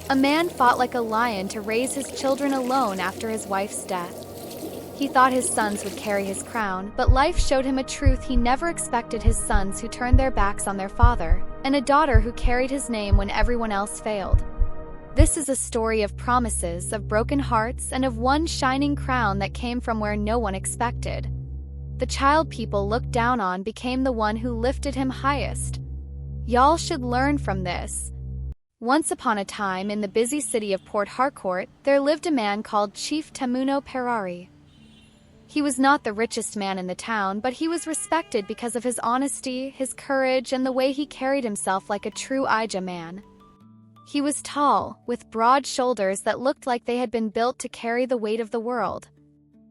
A man fought like a lion to raise his children alone after his wife's death. He thought his sons would carry his crown, but life showed him a truth he never expected: his sons who turned their backs on their father, and a daughter who carried his name when everyone else failed. This is a story of promises, of broken hearts, and of one shining crown that came from where no one expected. The child people looked down on became the one who lifted him highest. Y'all should learn from this. Once upon a time, in the busy city of Port Harcourt, there lived a man called Chief Temuno Perari. He was not the richest man in the town, but he was respected because of his honesty, his courage, and the way he carried himself like a true Ija man. He was tall, with broad shoulders that looked like they had been built to carry the weight of the world.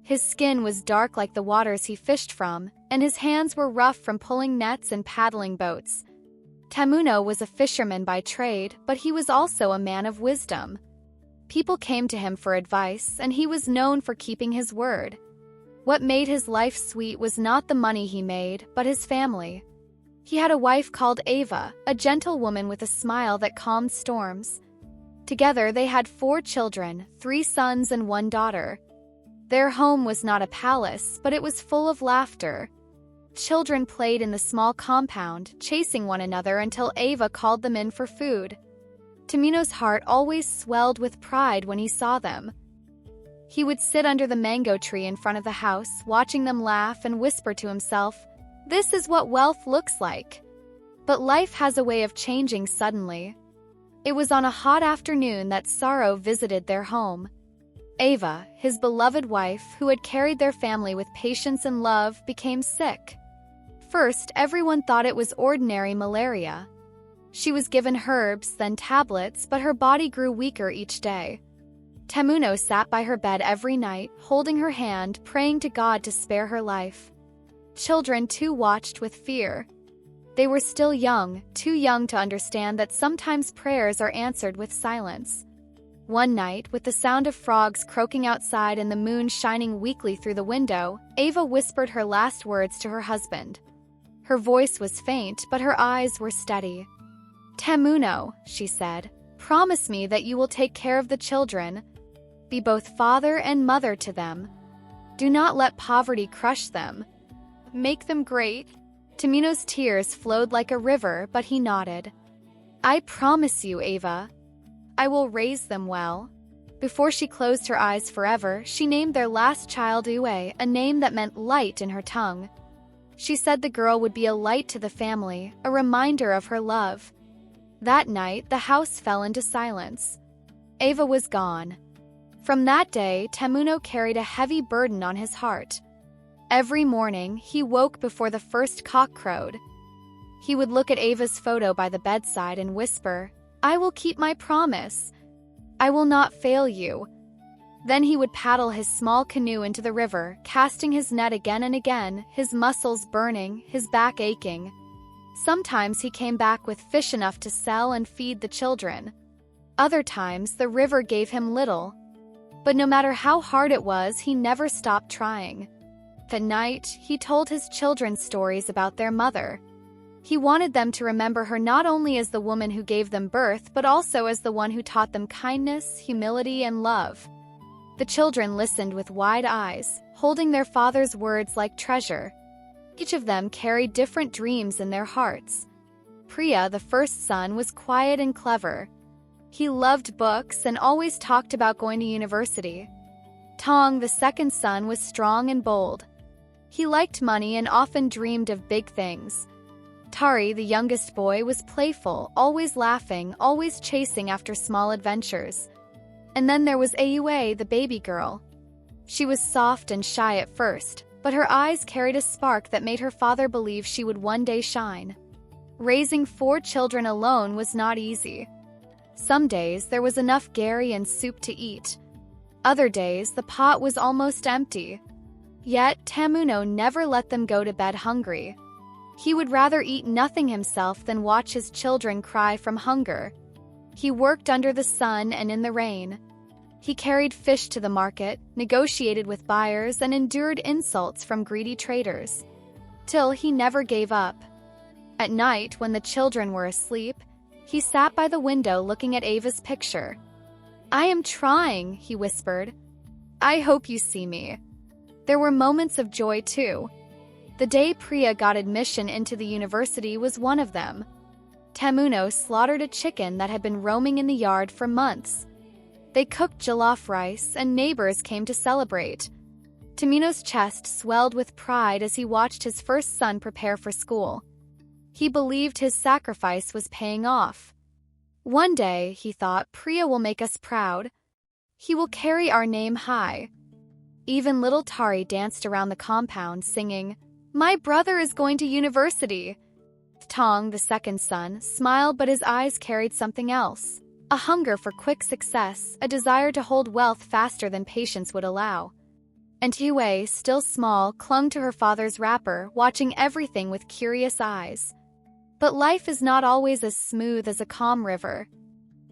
His skin was dark like the waters he fished from, and his hands were rough from pulling nets and paddling boats. Temuno was a fisherman by trade, but he was also a man of wisdom. People came to him for advice, and he was known for keeping his word. What made his life sweet was not the money he made, but his family. He had a wife called Ava, a gentle woman with a smile that calmed storms. Together they had 4 children, 3 sons and 1 daughter. Their home was not a palace, but it was full of laughter. Children played in the small compound, chasing one another until Ava called them in for food. Temuno's heart always swelled with pride when he saw them. He would sit under the mango tree in front of the house, watching them laugh and whisper to himself, "This is what wealth looks like." But life has a way of changing suddenly. It was on a hot afternoon that sorrow visited their home. Ava, his beloved wife, who had carried their family with patience and love, became sick. First, everyone thought it was ordinary malaria. She was given herbs, then tablets, but her body grew weaker each day. Temuno sat by her bed every night, holding her hand, praying to God to spare her life. Children too watched with fear. They were still young, too young to understand that sometimes prayers are answered with silence. One night, with the sound of frogs croaking outside and the moon shining weakly through the window, Ava whispered her last words to her husband. Her voice was faint, but her eyes were steady. "Temuno," she said, "promise me that you will take care of the children. Be both father and mother to them. Do not let poverty crush them. Make them great." Temuno's tears flowed like a river, but he nodded. "I promise you, Ava. I will raise them well." Before she closed her eyes forever, she named their last child Uwe, a name that meant light in her tongue. She said the girl would be a light to the family, a reminder of her love. That night, the house fell into silence. Ava was gone. From that day, Temuno carried a heavy burden on his heart. Every morning, he woke before the first cock crowed. He would look at Ava's photo by the bedside and whisper, "I will keep my promise. I will not fail you." Then he would paddle his small canoe into the river, casting his net again and again, his muscles burning, his back aching. Sometimes he came back with fish enough to sell and feed the children. Other times, the river gave him little. But no matter how hard it was, he never stopped trying. At night, he told his children stories about their mother. He wanted them to remember her not only as the woman who gave them birth, but also as the one who taught them kindness, humility, and love. The children listened with wide eyes, holding their father's words like treasure. Each of them carried different dreams in their hearts. Priya, the first son, was quiet and clever. He loved books and always talked about going to university. Tong, the second son, was strong and bold. He liked money and often dreamed of big things. Tari, the youngest boy, was playful, always laughing, always chasing after small adventures. And then there was Aue, the baby girl. She was soft and shy at first, but her eyes carried a spark that made her father believe she would one day shine. Raising 4 children alone was not easy. Some days there was enough gari and soup to eat. Other days the pot was almost empty. Yet Temuno never let them go to bed hungry. He would rather eat nothing himself than watch his children cry from hunger. He worked under the sun and in the rain. He carried fish to the market, negotiated with buyers, and endured insults from greedy traders. Till he never gave up. At night, when the children were asleep, He sat by the window looking at Ava's picture. "I am trying," he whispered. "I hope you see me." There were moments of joy too. The day Priya got admission into the university was one of them. Temuno slaughtered a chicken that had been roaming in the yard for months. They cooked jollof rice, and neighbors came to celebrate. Temuno's chest swelled with pride as he watched his first son prepare for school. He believed his sacrifice was paying off. One day, he thought, Priya will make us proud. He will carry our name high. Even little Tari danced around the compound, singing, "My brother is going to university." Tong, the second son, smiled, but his eyes carried something else. A hunger for quick success, a desire to hold wealth faster than patience would allow. And Hue, still small, clung to her father's wrapper, watching everything with curious eyes. But life is not always as smooth as a calm river.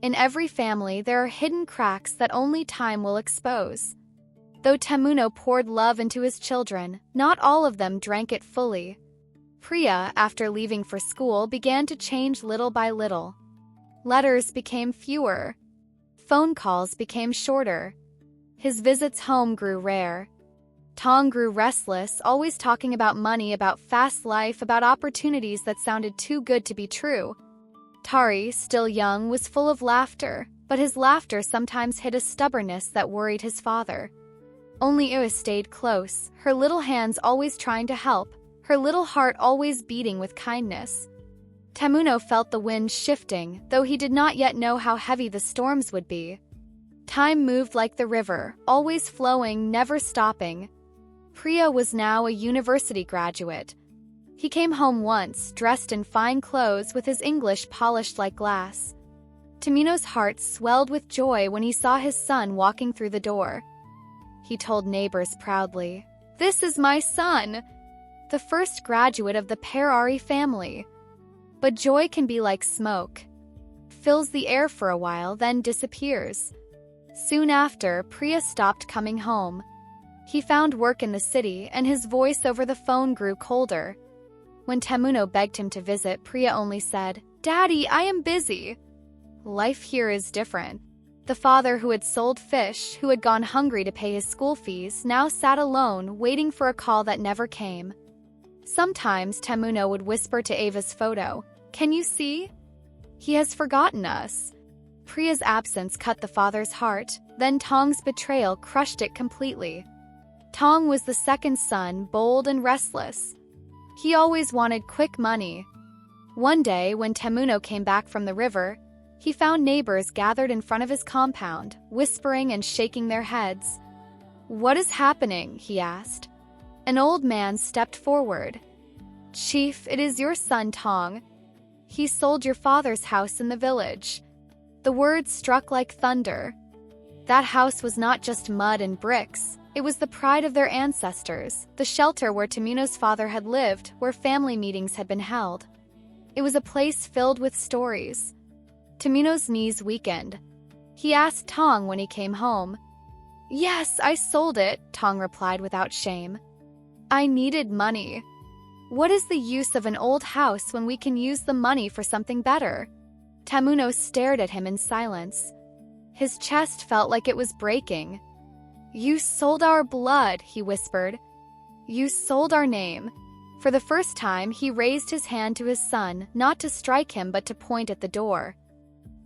In every family, there are hidden cracks that only time will expose. Though Temuno poured love into his children, not all of them drank it fully. Priya, after leaving for school, began to change little by little. Letters became fewer. Phone calls became shorter. His visits home grew rare. Tong grew restless, always talking about money, about fast life, about opportunities that sounded too good to be true. Tari, still young, was full of laughter, but his laughter sometimes hid a stubbornness that worried his father. Only Ua stayed close, her little hands always trying to help, her little heart always beating with kindness. Temuno felt the wind shifting, though he did not yet know how heavy the storms would be. Time moved like the river, always flowing, never stopping. Priya was now a university graduate. He came home once, dressed in fine clothes with his English polished like glass. Temuno's heart swelled with joy when he saw his son walking through the door. He told neighbors proudly, "This is my son, the first graduate of the Perari family." But joy can be like smoke. Fills the air for a while, then disappears. Soon after, Priya stopped coming home. He found work in the city, and his voice over the phone grew colder. When Temuno begged him to visit, Priya only said, "Daddy, I am busy." Life here is different. The father who had sold fish, who had gone hungry to pay his school fees, now sat alone, waiting for a call that never came. Sometimes Temuno would whisper to Ava's photo, "Can you see? He has forgotten us." Priya's absence cut the father's heart, then Tong's betrayal crushed it completely. Tong was the second son, bold and restless. He always wanted quick money. One day, when Temuno came back from the river, he found neighbors gathered in front of his compound, whispering and shaking their heads. "What is happening?" he asked. An old man stepped forward. "Chief, it is your son Tong. He sold your father's house in the village." The words struck like thunder. That house was not just mud and bricks. It was the pride of their ancestors, the shelter where Temuno's father had lived, where family meetings had been held. It was a place filled with stories. Temuno's knees weakened. He asked Tong when he came home. "Yes, I sold it," Tong replied without shame. "I needed money." What is the use of an old house when we can use the money for something better? Temuno stared at him in silence. His chest felt like it was breaking. "You sold our blood," he whispered. "You sold our name." For the first time, he raised his hand to his son, not to strike him but to point at the door.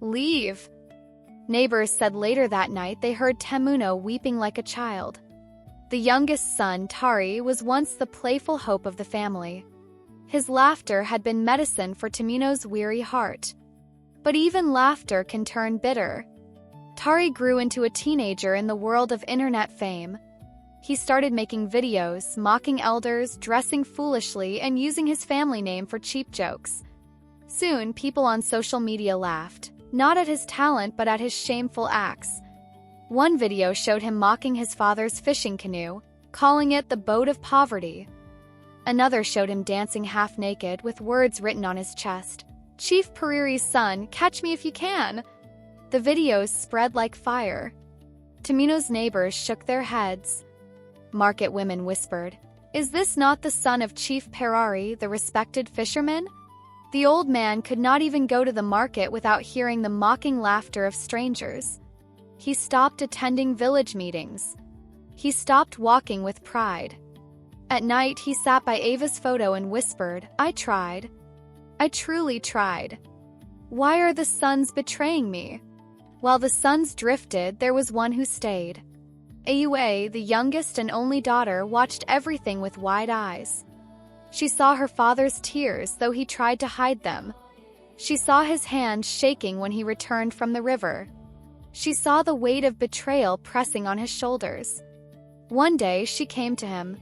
"Leave." Neighbors said later that night they heard Temuno weeping like a child. The youngest son, Tari, was once the playful hope of the family. His laughter had been medicine for Temuno's weary heart. But even laughter can turn bitter. Tari grew into a teenager in the world of internet fame. He started making videos, mocking elders, dressing foolishly, and using his family name for cheap jokes. Soon, people on social media laughed, not at his talent but at his shameful acts. One video showed him mocking his father's fishing canoe, calling it the boat of poverty. Another showed him dancing half-naked with words written on his chest, "Chief Periri's son, catch me if you can." The videos spread like fire. Temuno's neighbors shook their heads. Market women whispered, "Is this not the son of Chief Perari, the respected fisherman?" The old man could not even go to the market without hearing the mocking laughter of strangers. He stopped attending village meetings. He stopped walking with pride. At night, he sat by Ava's photo and whispered, "I tried. I truly tried. Why are the suns betraying me?" While the suns drifted, there was one who stayed. Aua, the youngest and only daughter, watched everything with wide eyes. She saw her father's tears, though he tried to hide them. She saw his hand shaking when he returned from the river. She saw the weight of betrayal pressing on his shoulders. One day, she came to him.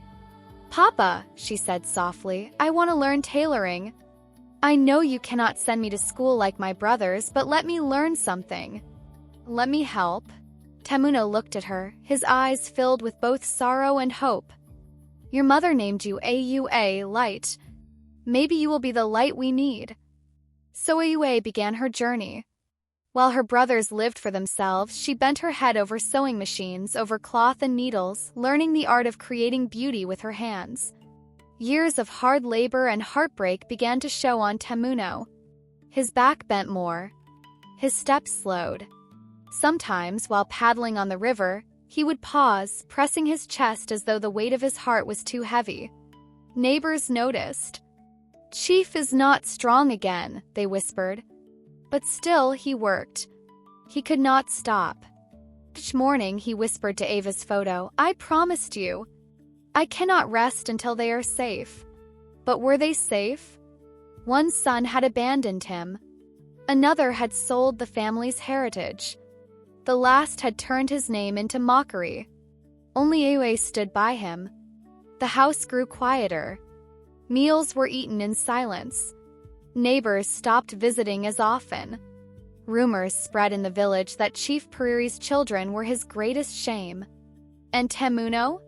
"Papa," she said softly, "I want to learn tailoring. I know you cannot send me to school like my brothers, but let me learn something. Let me help." Temuno looked at her, his eyes filled with both sorrow and hope. "Your mother named you Aua, light. Maybe you will be the light we need." So Aua began her journey. While her brothers lived for themselves, she bent her head over sewing machines, over cloth and needles, learning the art of creating beauty with her hands. Years of hard labor and heartbreak began to show on Temuno. His back bent more. His steps slowed. Sometimes, while paddling on the river, he would pause, pressing his chest as though the weight of his heart was too heavy. Neighbors noticed. "Chief is not strong again," they whispered. But still he worked. He could not stop. Each morning he whispered to Ava's photo, "I promised you. I cannot rest until they are safe." But were they safe? One son had abandoned him. Another had sold the family's heritage. The last had turned his name into mockery. Only Aua stood by him. The house grew quieter. Meals were eaten in silence. Neighbors stopped visiting as often. Rumors spread in the village that Chief Periri's children were his greatest shame. And Temuno?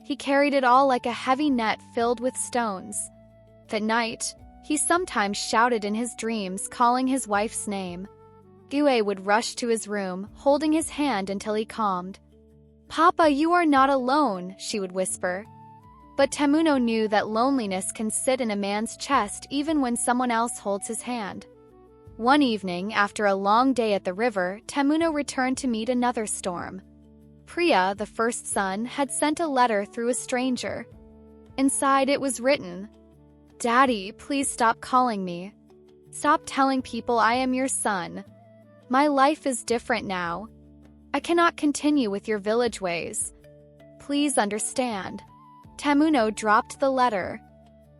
He carried it all like a heavy net filled with stones. At night, he sometimes shouted in his dreams, calling his wife's name. Aua would rush to his room, holding his hand until he calmed. "Papa, you are not alone," she would whisper. But Temuno knew that loneliness can sit in a man's chest even when someone else holds his hand. One evening, after a long day at the river, Temuno returned to meet another storm. Priya, the first son, had sent a letter through a stranger. Inside it was written, "Daddy, please stop calling me. Stop telling people I am your son. My life is different now. I cannot continue with your village ways. Please understand." Temuno dropped the letter.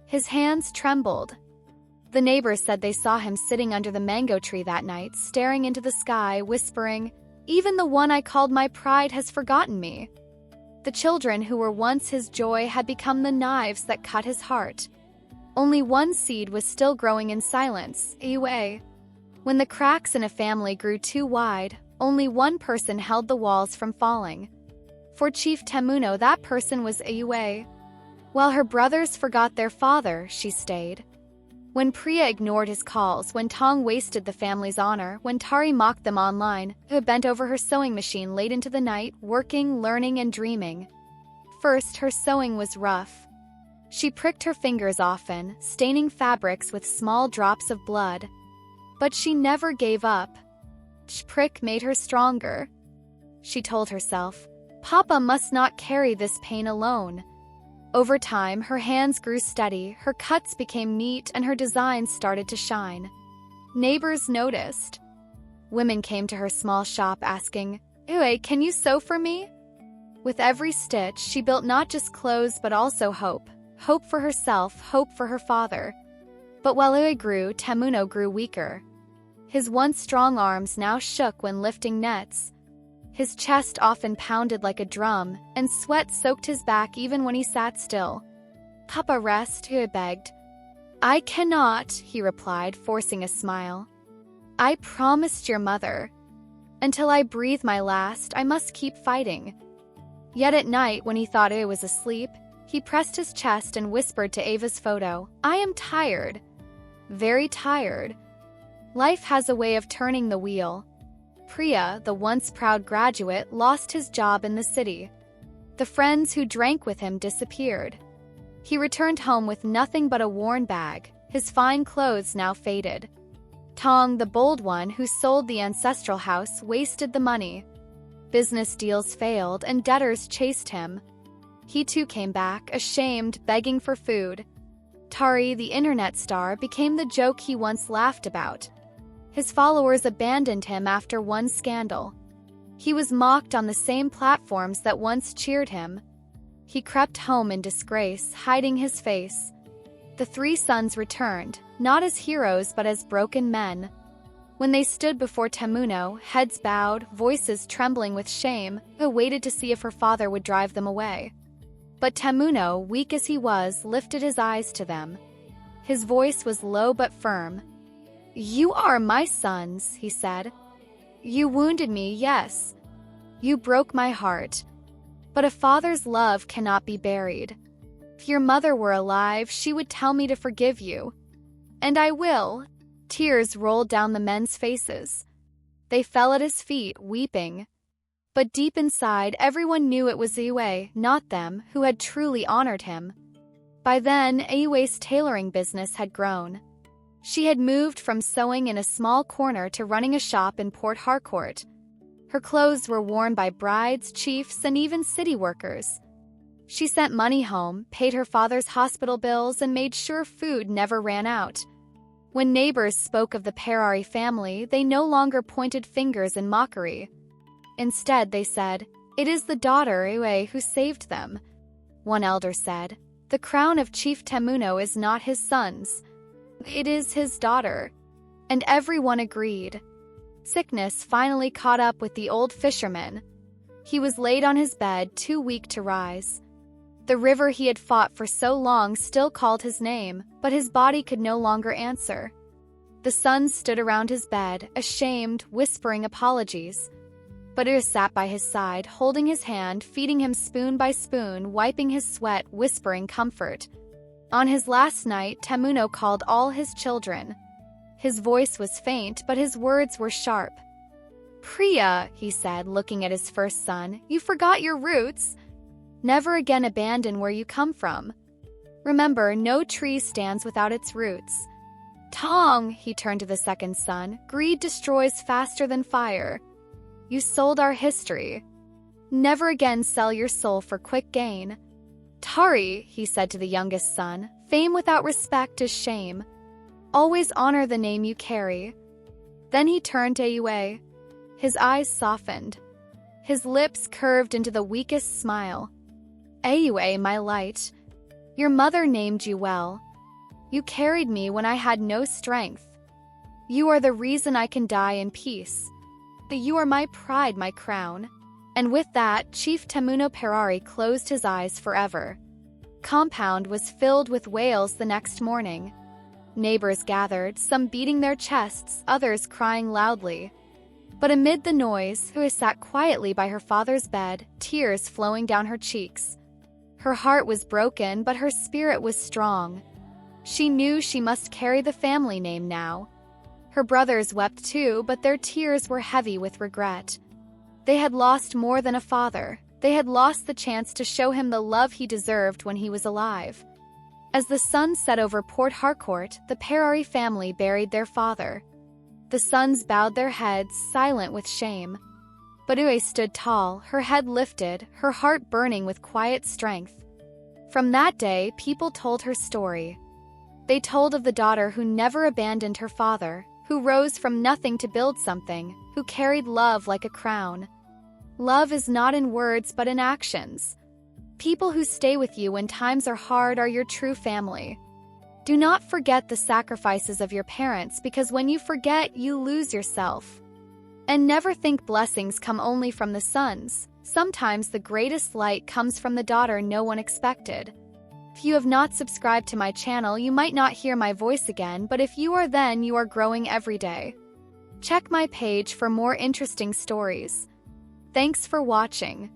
His hands trembled. The neighbors said they saw him sitting under the mango tree that night, staring into the sky, whispering, "Even the one I called my pride has forgotten me." The children who were once his joy had become the knives that cut his heart. Only one seed was still growing in silence, Aua. When the cracks in a family grew too wide, only one person held the walls from falling. For Chief Temuno, that person was Aua. While her brothers forgot their father, she stayed. When Priya ignored his calls, when Tong wasted the family's honor, when Tari mocked them online, who bent over her sewing machine late into the night, working, learning, and dreaming. First, her sewing was rough. She pricked her fingers often, staining fabrics with small drops of blood. But she never gave up. Each prick made her stronger. She told herself, "Papa must not carry this pain alone." Over time, her hands grew steady, her cuts became neat, and her designs started to shine. Neighbors noticed. Women came to her small shop asking, "Aua, can you sew for me?" With every stitch, she built not just clothes but also hope. Hope for herself, hope for her father. But while Aua grew, Temuno grew weaker. His once strong arms now shook when lifting nets. His chest often pounded like a drum, and sweat soaked his back even when he sat still. "Papa, rest," Aua begged. "I cannot," he replied, forcing a smile. "I promised your mother. Until I breathe my last, I must keep fighting." Yet at night, when he thought Aua was asleep, he pressed his chest and whispered to Ava's photo, "I am tired. Very tired." Life has a way of turning the wheel. Priya, the once proud graduate, lost his job in the city. The friends who drank with him disappeared. He returned home with nothing but a worn bag, his fine clothes now faded. Tong, the bold one who sold the ancestral house, wasted the money. Business deals failed and debtors chased him. He too came back, ashamed, begging for food. Tari, the internet star, became the joke he once laughed about. His followers abandoned him after one scandal. He was mocked on the same platforms that once cheered him. He crept home in disgrace, hiding his face. The three sons returned, not as heroes but as broken men. When they stood before Temuno, heads bowed, voices trembling with shame, they waited to see if her father would drive them away. But Temuno, weak as he was, lifted his eyes to them. His voice was low but firm. "You are my sons," he said. "You wounded me, yes. You broke my heart. But a father's love cannot be buried. If your mother were alive, she would tell me to forgive you. And I will." Tears rolled down the men's faces. They fell at his feet, weeping. But deep inside, everyone knew it was Yue, not them, who had truly honored him. By then, Yue's tailoring business had grown. She had moved from sewing in a small corner to running a shop in Port Harcourt. Her clothes were worn by brides, chiefs, and even city workers. She sent money home, paid her father's hospital bills, and made sure food never ran out. When neighbors spoke of the Perari family, they no longer pointed fingers in mockery. Instead, they said, "It is the daughter, Yue, who saved them." One elder said, "The crown of Chief Temuno is not his son's. It is his daughter." And everyone agreed. Sickness finally caught up with the old fisherman. He was laid on his bed, too weak to rise. The river he had fought for so long still called his name, but his body could no longer answer. The sons stood around his bed, ashamed, whispering apologies. But Ur sat by his side, holding his hand, feeding him spoon by spoon, wiping his sweat, whispering comfort. On his last night, Temuno called all his children. His voice was faint, but his words were sharp. "Priya," he said, looking at his first son, "you forgot your roots. Never again abandon where you come from. Remember, no tree stands without its roots." "Tong," he turned to the second son, "greed destroys faster than fire. You sold our history. Never again sell your soul for quick gain." "Tari," he said to the youngest son, "fame without respect is shame. Always honor the name you carry." Then he turned to Yue. His eyes softened. His lips curved into the weakest smile. "Yue, my light, your mother named you well. You carried me when I had no strength. You are the reason I can die in peace. You are my pride, my crown." And with that, Chief Temuno Perari closed his eyes forever. Compound was filled with wails the next morning. Neighbors gathered, some beating their chests, others crying loudly. But amid the noise, Hui sat quietly by her father's bed, tears flowing down her cheeks. Her heart was broken, but her spirit was strong. She knew she must carry the family name now. Her brothers wept too, but their tears were heavy with regret. They had lost more than a father. They had lost the chance to show him the love he deserved when he was alive. As the sun set over Port Harcourt, the Perari family buried their father. The sons bowed their heads, silent with shame. But Ue stood tall, her head lifted, her heart burning with quiet strength. From that day, people told her story. They told of the daughter who never abandoned her father, who rose from nothing to build something, who carried love like a crown. Love is not in words but in actions. People who stay with you when times are hard are your true family. Do not forget the sacrifices of your parents, because when you forget, you lose yourself. And never think blessings come only from the sons. Sometimes the greatest light comes from the daughter no one expected. If you have not subscribed to my channel, you might not hear my voice again, but if you are, then you are growing every day. Check my page for more interesting stories. Thanks for watching.